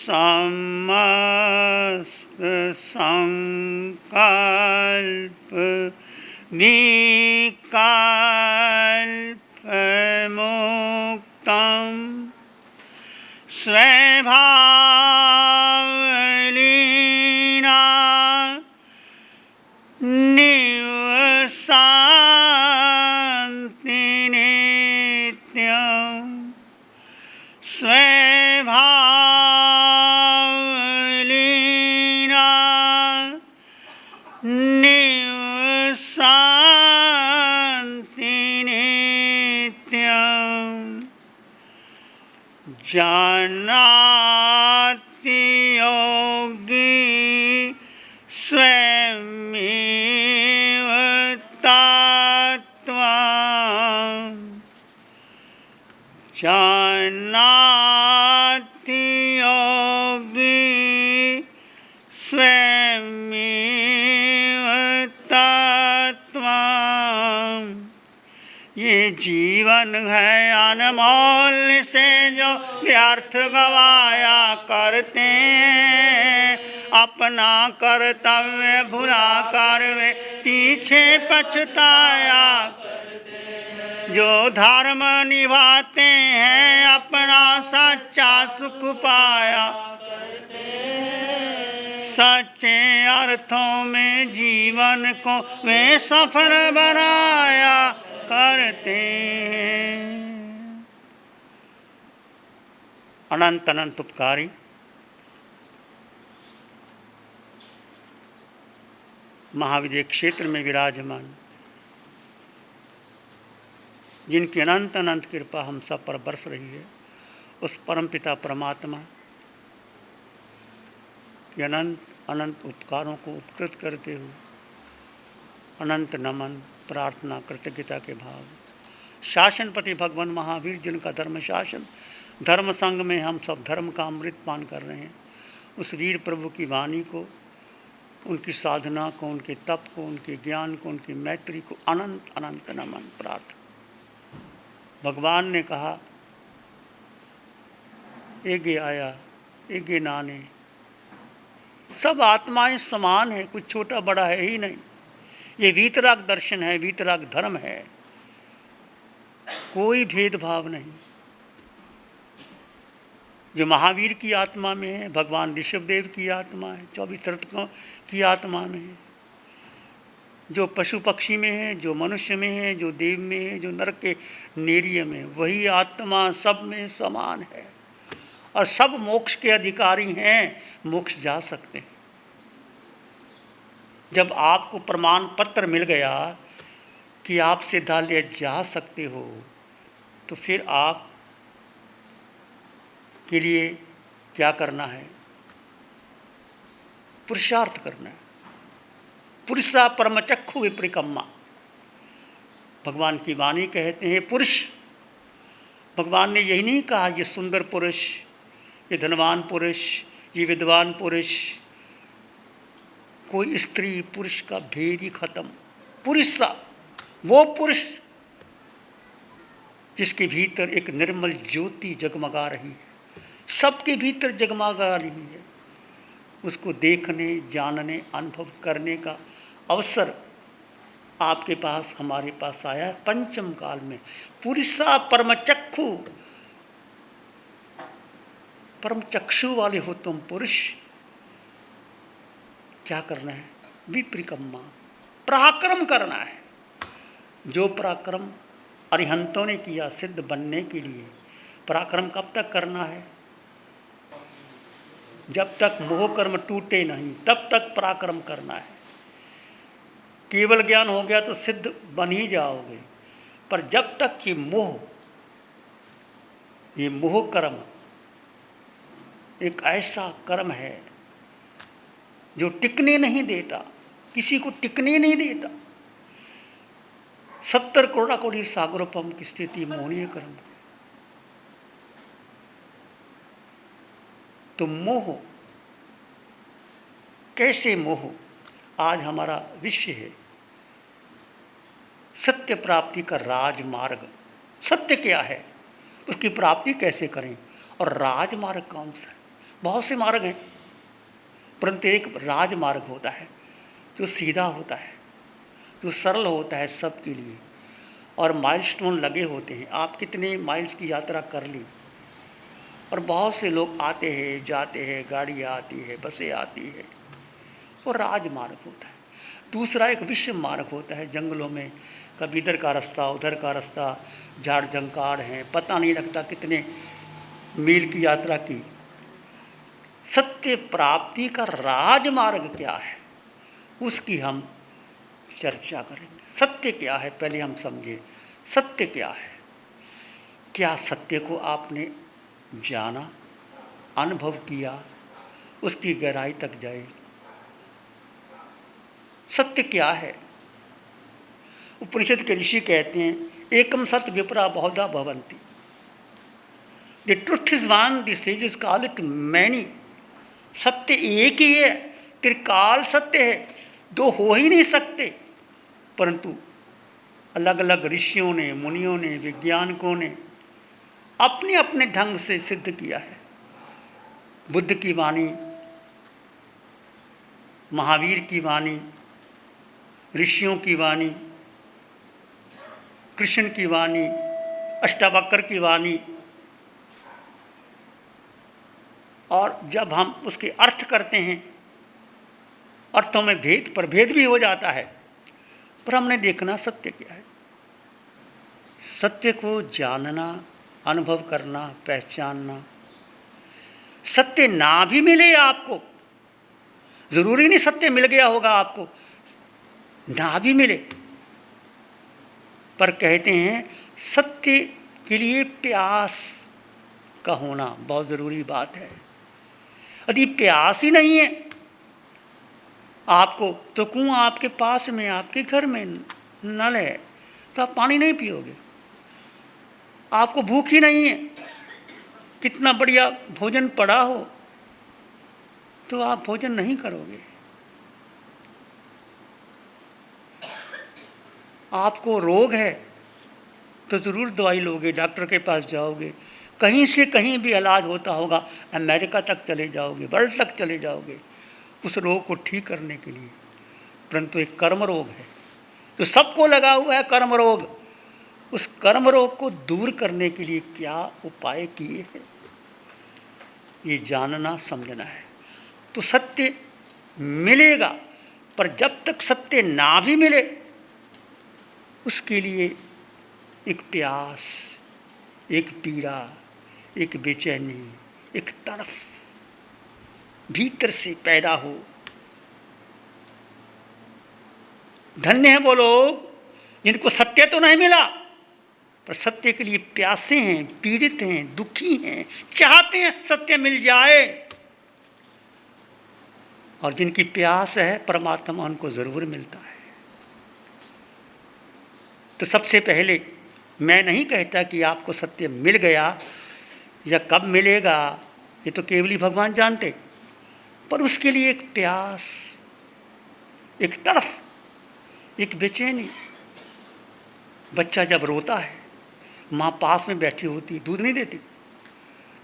समस्त संकल्प विकल्प मुक्तम स्वभावलीना निवसन्ति नित्यं स्वभावलीना निवसन्ति नित्यं जानाति योगी स्वयमेव तत्त्वम् जानाति योगी स्वयमेव तत्त्वम्। ये जीवन है अनमोल से जो व्यर्थ गवाया करते हैं, अपना कर्तव्य भुला कर वे पीछे पछताया करते हैं। जो धर्म निभाते हैं अपना सच्चा सुख पाया करते हैं। सच्चे अर्थों में जीवन को वे सफल बनाया करते हैं। अनंत अनंत उपकारी महाविद्य क्षेत्र में विराजमान, जिनकी अनंत अनंत कृपा हम सब पर बरस रही है, उस परमपिता परमात्मा के अनंत अनंत उपकारों को उपकृत करते हुए अनंत नमन प्रार्थना कृतज्ञता के भाव शासनपति भगवान महावीर जिनका धर्म शासन धर्म संघ में हम सब धर्म का अमृत पान कर रहे हैं, उस वीर प्रभु की वाणी को, उनकी साधना को, उनके तप को, उनके ज्ञान को, उनकी मैत्री को अनंत अनंत नमन प्रार्थना। भगवान ने कहा एगे आया एगे नाने, सब आत्माएं समान है, कुछ छोटा बड़ा है ही नहीं। ये वीतराग दर्शन है, वीतराग धर्म है, कोई भेदभाव नहीं। जो महावीर की आत्मा में है, भगवान ऋषभदेव की आत्मा है, 24 रत्नों की आत्मा में है, जो पशु पक्षी में है, जो मनुष्य में है, जो देव में है, जो नरक के नेरिय में, वही आत्मा सब में समान है और सब मोक्ष के अधिकारी हैं, मोक्ष जा सकते हैं। जब आपको प्रमाण पत्र मिल गया कि आप सिद्धालय जा सकते हो, तो फिर आप के लिए क्या करना है? पुरुषार्थ करना है। पुरुषा परमचक्षु विपरिकम्मा, भगवान की वाणी कहते हैं पुरुष। भगवान ने यही नहीं कहा ये सुंदर पुरुष, ये धनवान पुरुष, ये विद्वान पुरुष, कोई स्त्री पुरुष का भेद ही खत्म। पुरुषा वो पुरुष जिसके भीतर एक निर्मल ज्योति जगमगा रही है, सबके भीतर जगमगा रही है, उसको देखने, जानने, अनुभव करने का अवसर आपके पास, हमारे पास आया है पंचम काल में। पुरुषा परमचक्षु, परम चक्षु वाले हो तुम पुरुष। क्या करना है? विपरिकम्मा, पराक्रम करना है। जो पराक्रम अरिहंतों ने किया सिद्ध बनने के लिए, पराक्रम कब तक करना है? जब तक मोह कर्म टूटे नहीं, तब तक पराक्रम करना है। केवल ज्ञान हो गया तो सिद्ध बन ही जाओगे, पर जब तक ये मोह कर्म एक ऐसा कर्म है जो टिकने नहीं देता, किसी को टिकने नहीं देता। 70 करोड़ सागरोपम की स्थिति मोहनीय कर्म। तो मोह, कैसे मोह? आज हमारा विषय है सत्य प्राप्ति का राजमार्ग। सत्य क्या है, उसकी प्राप्ति कैसे करें, और राजमार्ग कौन सा है? बहुत से मार्ग हैं, परंतु एक राजमार्ग होता है जो सीधा होता है, जो सरल होता है सबके लिए, और माइलस्टोन लगे होते हैं। आप कितने माइल्स की यात्रा कर ली, और बहुत से लोग आते हैं जाते हैं, गाड़ियाँ आती है, बसें आती है, वो राजमार्ग होता है। दूसरा एक विश्व मार्ग होता है, जंगलों में कभी इधर का रास्ता उधर का रास्ता, झाड़ झंकार हैं, पता नहीं लगता कितने मील की यात्रा की। सत्य प्राप्ति का राजमार्ग क्या है, उसकी हम चर्चा करेंगे। सत्य क्या है पहले हम समझें। सत्य क्या है? क्या सत्य को आपने जाना, अनुभव किया, उसकी गहराई तक जाए? सत्य क्या है? उपनिषद के ऋषि कहते हैं, एकम सत्य विपरा बहुधा भवन्ति। The truth is one, the sages call it many. सत्य एक ही है, त्रिकाल सत्य है, दो हो ही नहीं सकते। परंतु अलग अलग ऋषियों ने, मुनियों ने, वैज्ञानिकों ने अपने अपने ढंग से सिद्ध किया है। बुद्ध की वाणी, महावीर की वाणी, ऋषियों की वाणी, कृष्ण की वाणी, अष्टावक्र की वाणी, और जब हम उसके अर्थ करते हैं, अर्थों में भेद प्रभेद भी हो जाता है, पर हमने देखना सत्य क्या है। सत्य को जानना, अनुभव करना, पहचानना। सत्य ना भी मिले आपको, जरूरी नहीं सत्य मिल गया होगा आपको, ना भी मिले, पर कहते हैं सत्य के लिए प्यास का होना बहुत ज़रूरी बात है। यदि प्यास ही नहीं है आपको, तो कुआं आपके पास में, आपके घर में नल है, तो आप पानी नहीं पियोगे। आपको भूख ही नहीं है, कितना बढ़िया भोजन पड़ा हो तो आप भोजन नहीं करोगे। आपको रोग है तो ज़रूर दवाई लोगे, डॉक्टर के पास जाओगे, कहीं से कहीं भी इलाज होता होगा, अमेरिका तक चले जाओगे, वर्ल्ड तक चले जाओगे उस रोग को ठीक करने के लिए। परंतु एक कर्म रोग है जो सबको लगा हुआ है, कर्म रोग। उस कर्म रोग को दूर करने के लिए क्या उपाय किए हैं, ये जानना समझना है। तो सत्य मिलेगा, पर जब तक सत्य ना भी मिले, उसके लिए एक प्यास, एक पीड़ा, एक बेचैनी, एक तड़फ भीतर से पैदा हो। धन्य है वो लोग जिनको सत्य तो नहीं मिला, पर सत्य के लिए प्यासे हैं, पीड़ित हैं, दुखी हैं, चाहते हैं सत्य मिल जाए। और जिनकी प्यास है परमात्मा उनको ज़रूर मिलता है। तो सबसे पहले मैं नहीं कहता कि आपको सत्य मिल गया या कब मिलेगा, ये तो केवल ही भगवान जानते, पर उसके लिए एक प्यास, एक तड़फ, एक बेचैनी। बच्चा जब रोता है, माँ पास में बैठी होती, दूध नहीं देती,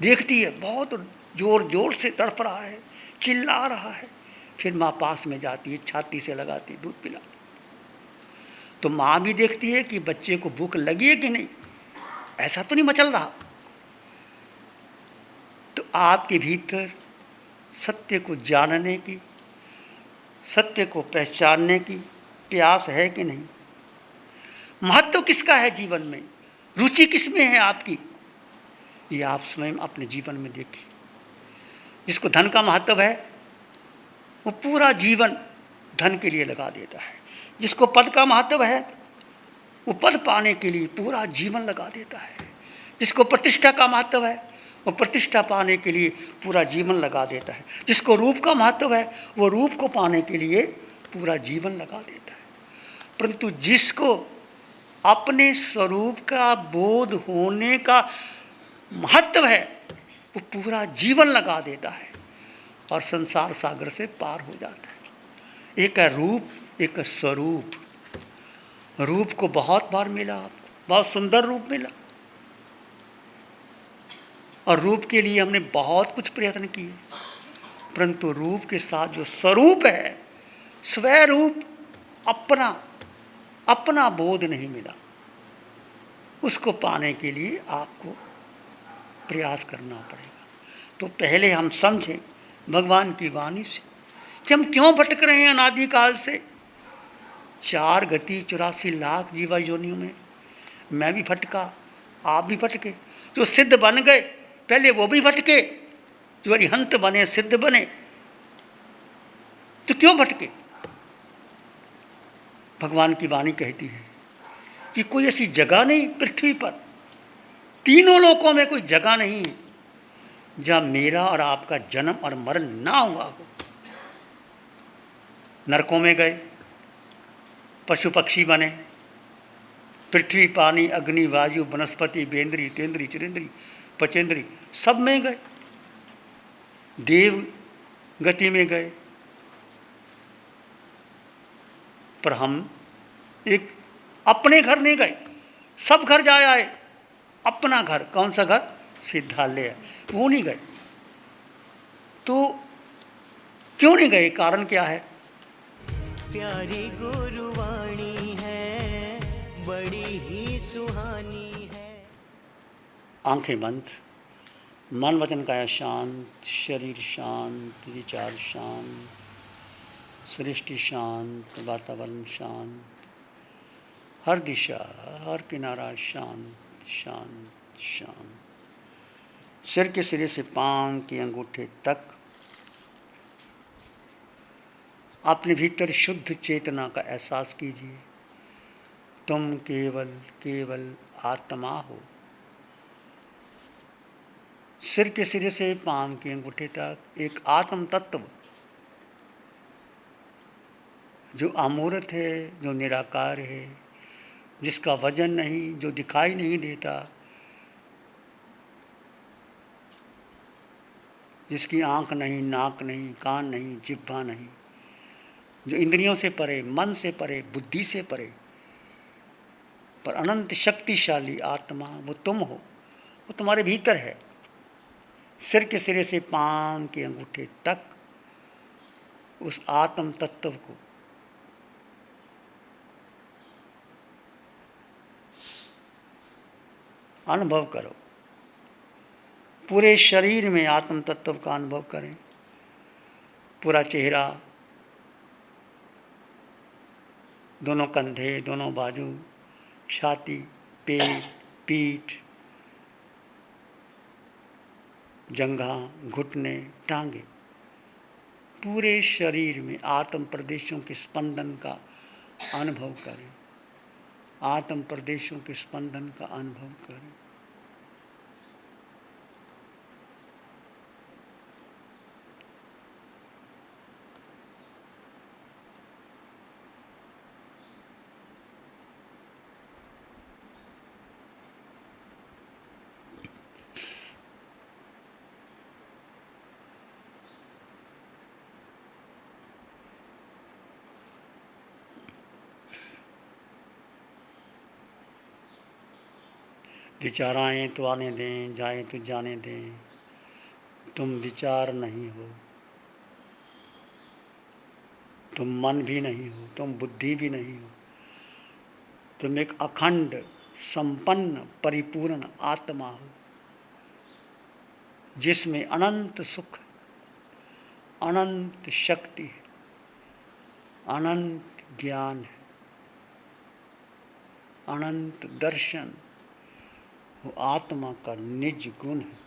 देखती है बहुत जोर जोर से तड़प रहा है, चिल्ला रहा है, फिर माँ पास में जाती है, छाती से लगाती, दूध पिलाती। तो माँ भी देखती है कि बच्चे को भूख लगी है कि नहीं, ऐसा तो नहीं मचल रहा। तो आपके भीतर सत्य को जानने की, सत्य को पहचानने की प्यास है कि नहीं? महत्व किसका है जीवन में, रुचि किस में है आपकी, ये आप स्वयं अपने जीवन में देखिए। जिसको धन का महत्व है वो पूरा जीवन धन के लिए लगा देता है। जिसको पद का महत्व है वो पद पाने के लिए पूरा जीवन लगा देता है। जिसको प्रतिष्ठा का महत्व है वो प्रतिष्ठा पाने के लिए पूरा जीवन लगा देता है। जिसको रूप का महत्व है वो रूप को पाने के लिए पूरा जीवन लगा देता है। परंतु जिसको अपने स्वरूप का बोध होने का महत्व है वो पूरा जीवन लगा देता है और संसार सागर से पार हो जाता है। एक है रूप, एक है स्वरूप। रूप को बहुत बार मिला आपको, बहुत सुंदर रूप मिला, और रूप के लिए हमने बहुत कुछ प्रयत्न किए, परंतु रूप के साथ जो स्वरूप है, स्वरूप, अपना अपना बोध नहीं मिला। उसको पाने के लिए आपको प्रयास करना पड़ेगा। तो पहले हम समझें भगवान की वाणी से कि हम क्यों भटक रहे हैं अनादिकाल से। 4 गति 84 लाख जीवा योनियों में मैं भी भटका, आप भी भटके। जो सिद्ध बन गए पहले वो भी भटके, जो अरिहंत बने, सिद्ध बने, तो क्यों भटके। भगवान की वाणी कहती है कि कोई ऐसी जगह नहीं पृथ्वी पर, तीनों लोकों में कोई जगह नहीं है जहां मेरा और आपका जन्म और मरण ना हुआ हो। नरकों में गए, पशु पक्षी बने, पृथ्वी, पानी, अग्नि, वायु, वनस्पति, बेंद्री, तेंद्री, चिरेंद्री, पचेंद्री, सब में गए। देव गति में गए, पर हम एक अपने घर नहीं गए। सब घर जा आए, अपना घर कौन सा घर? सिद्धालय, वो नहीं गए। तो क्यों नहीं गए, कारण क्या है? प्यारी गुरुवाणी है, बड़ी ही सुहानी है। आंखें बंद, मन वचन काया शांत, शरीर शांत, विचार शांत, सृष्टि शांत, वातावरण शांत, हर दिशा हर किनारा शांत शांत शांत। सिर के सिरे से पांव के अंगूठे तक अपने भीतर शुद्ध चेतना का एहसास कीजिए। तुम केवल केवल आत्मा हो। सिर के सिरे से पांव के अंगूठे तक एक आत्म तत्व जो अमूर्त है, जो निराकार है, जिसका वजन नहीं, जो दिखाई नहीं देता, जिसकी आंख नहीं, नाक नहीं, कान नहीं, जिह्वा नहीं, जो इंद्रियों से परे, मन से परे, बुद्धि से परे, पर अनंत शक्तिशाली आत्मा, वो तुम हो, वो तुम्हारे भीतर है। सिर के सिरे से पांव के अंगूठे तक उस आत्म तत्व को अनुभव करो। पूरे शरीर में आत्म तत्व का अनुभव करें। पूरा चेहरा, दोनों कंधे, दोनों बाजू, छाती, पेट, पीठ, जंघा, घुटने, टांगे, पूरे शरीर में आत्म प्रदेशों के स्पंदन का अनुभव करें। आत्म प्रदेशों के स्पंदन का अनुभव करें। विचार आए तो आने दें, जाए तो जाने दें। तुम विचार नहीं हो, तुम मन भी नहीं हो, तुम बुद्धि भी नहीं हो। तुम एक अखंड, संपन्न, परिपूर्ण आत्मा हो, जिसमें अनंत सुख, अनंत शक्ति है, अनंत ज्ञान है, अनंत दर्शन। वो आत्मा का निज गुण है।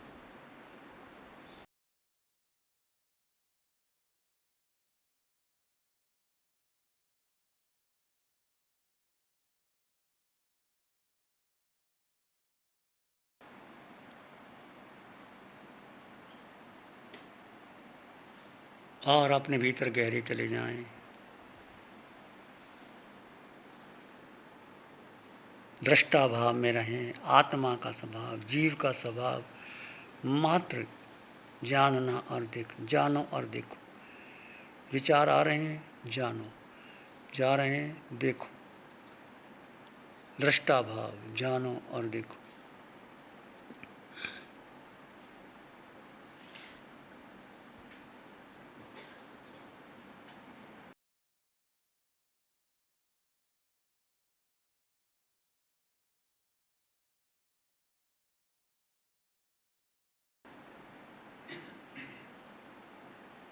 और अपने भीतर गहरे चले जाएं। दृष्टा भाव में रहें। आत्मा का स्वभाव, जीव का स्वभाव मात्र जानना और देखो, जानो और देखो। विचार आ रहे हैं, जानो, जा रहे हैं, देखो। दृष्टा भाव, जानो और देखो।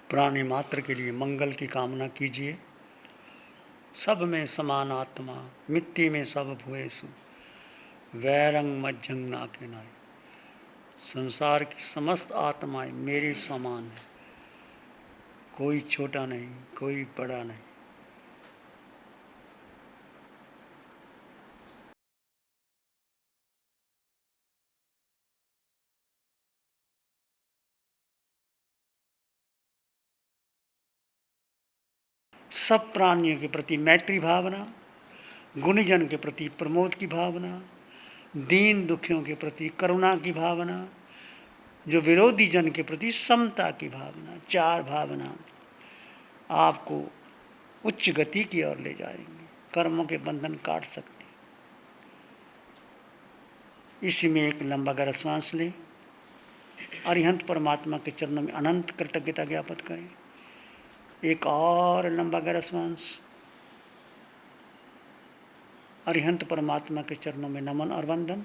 प्राणी मात्र के लिए मंगल की कामना कीजिए। सब में समान आत्मा, मिट्टी में सब भूएसु, वैरंग मज्जंग नाके नाय। संसार की समस्त आत्माएं मेरे समान है, कोई छोटा नहीं, कोई बड़ा नहीं। सब प्राणियों के प्रति मैत्री भावना, गुणीजन के प्रति प्रमोद की भावना, दीन दुखियों के प्रति करुणा की भावना, जो विरोधी जन के प्रति समता की भावना, चार भावना आपको उच्च गति की ओर ले जाएंगे, कर्मों के बंधन काट सकते हैं। इसी में एक लंबा गहरा सांस लें, अरिहंत परमात्मा के चरणों में अनंत कृतज्ञता ज्ञापित करें। एक और लंबा गहरा सांस, अरिहंत परमात्मा के चरणों में नमन और वंदन।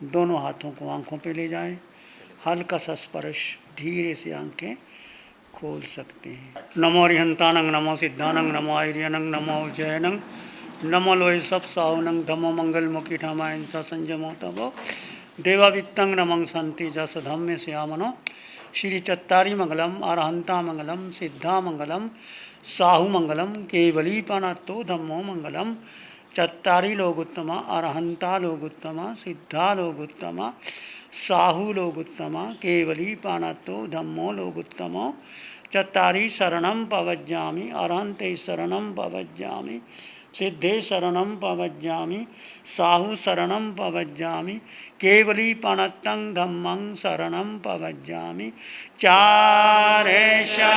दोनों हाथों को आंखों पे ले जाएं, हल्का सा स्पर्श, धीरे से आंखें खोल सकते हैं। नमो अरिहंतानंग, नमो सिद्धानंग, नमो आर्यनंग, नमो जयनंग, नमो लोय सब साहुनंग, धमो मंगल मुखी ठामायन सा संजमो तबो देवावित्तंग नमंग संति जस धम्य श्यामनो। श्री चत्तारी मंगलम, अरहंता मंगलम, सिद्धा मंगलम, साहु मंगलम, केवली पानातो धम्मो मंगलम। चत्तारी लोगुत्तमा, अरहंता लोगुत्तमा, सिद्धा लोगुत्तमा, साहु लोगुत्तमा, केवली पानातो धम्मो लोगुत्तमो। चत्तारी शरणं पवज्जामि, अरहंते शरणं पवज्जामि, सिद्धे शरणं पवज्जामि, साहु शरणं पवज्जामि, केवली पाणत्तं धम्मं शरणं पवज्जामि। चारेशा